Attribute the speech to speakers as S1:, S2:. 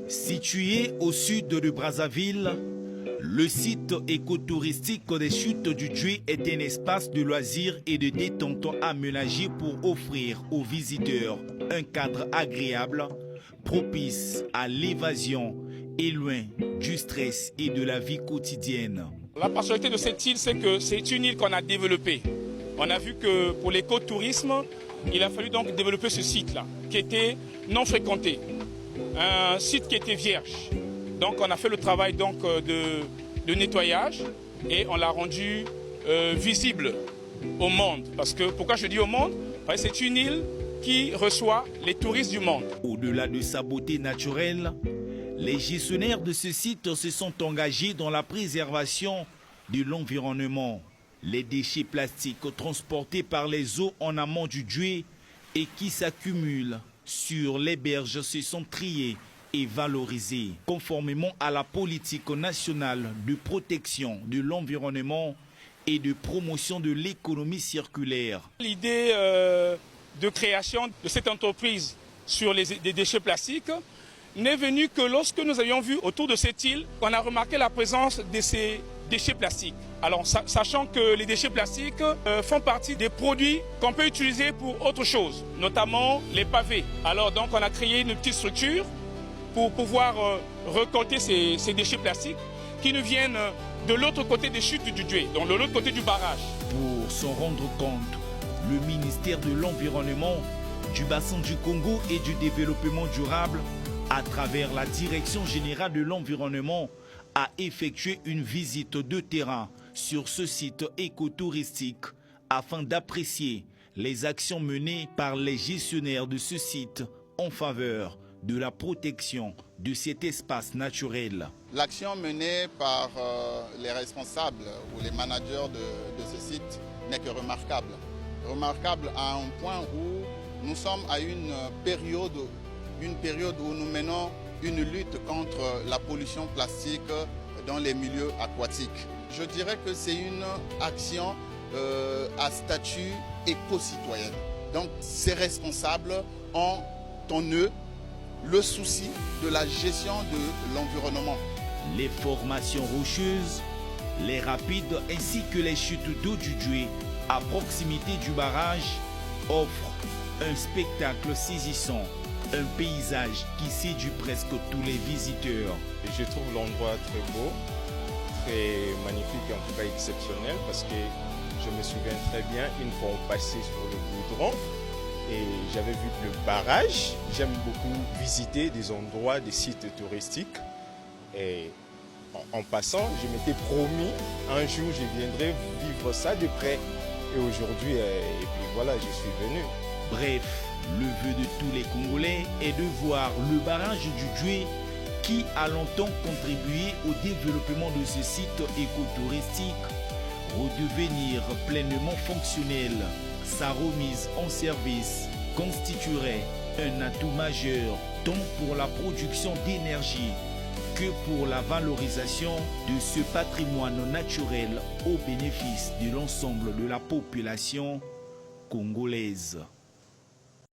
S1: Situé au sud de Brazzaville, le site écotouristique des Chutes du Djoué est un espace de loisirs et de détente aménagé pour offrir aux visiteurs un cadre agréable, propice à l'évasion et loin du stress et de la vie quotidienne.
S2: La particularité de cette île, c'est que c'est une île qu'on a développée. On a vu que pour l'écotourisme, il a fallu donc développer ce site-là, qui était non fréquenté. Un site qui était vierge. Donc on a fait le travail donc, de nettoyage et on l'a rendu visible au monde. Parce que, pourquoi je dis au monde? Parce que c'est une île qui reçoit les touristes du monde.
S1: Au-delà de sa beauté naturelle, les gestionnaires de ce site se sont engagés dans la préservation de l'environnement. Les déchets plastiques transportés par les eaux en amont du Djoué et qui s'accumulent sur les berges se sont triés et valorisés, conformément à la politique nationale de protection de l'environnement et de promotion de l'économie circulaire.
S2: L'idée de création de cette entreprise sur des déchets plastiques n'est venue que lorsque nous avions vu autour de cette île, on a remarqué la présence de ces déchets plastiques. Alors, sachant que les déchets plastiques font partie des produits qu'on peut utiliser pour autre chose, notamment les pavés. Alors, donc, on a créé une petite structure pour pouvoir récolter ces déchets plastiques qui nous viennent de l'autre côté des chutes du Djoué, donc de l'autre côté du barrage.
S1: Pour s'en rendre compte, le ministère de l'Environnement, du Bassin du Congo et du Développement durable, à travers la Direction générale de l'environnement, a effectué une visite de terrain sur ce site écotouristique afin d'apprécier les actions menées par les gestionnaires de ce site en faveur de la protection de cet espace naturel.
S3: L'action menée par les responsables ou les managers de ce site n'est que remarquable. Remarquable à un point où nous sommes à une période où nous menons une lutte contre la pollution plastique dans les milieux aquatiques. Je dirais que c'est une action à statut éco-citoyen. Donc ces responsables ont en eux le souci de la gestion de l'environnement.
S1: Les formations rocheuses, les rapides ainsi que les chutes d'eau du Djoué à proximité du barrage offrent un spectacle saisissant. Un paysage qui séduit presque tous les visiteurs.
S4: Je trouve l'endroit très beau, très magnifique, en tout cas exceptionnel, parce que je me souviens très bien, une fois on passait sur le goudron et j'avais vu le barrage. J'aime beaucoup visiter des endroits, des sites touristiques. Et en passant, je m'étais promis, un jour je viendrai vivre ça de près. Et aujourd'hui, et puis voilà, je suis venu.
S1: Bref, le vœu de tous les Congolais est de voir le barrage du Djoué qui a longtemps contribué au développement de ce site écotouristique redevenir pleinement fonctionnel. Sa remise en service constituerait un atout majeur tant pour la production d'énergie que pour la valorisation de ce patrimoine naturel au bénéfice de l'ensemble de la population congolaise.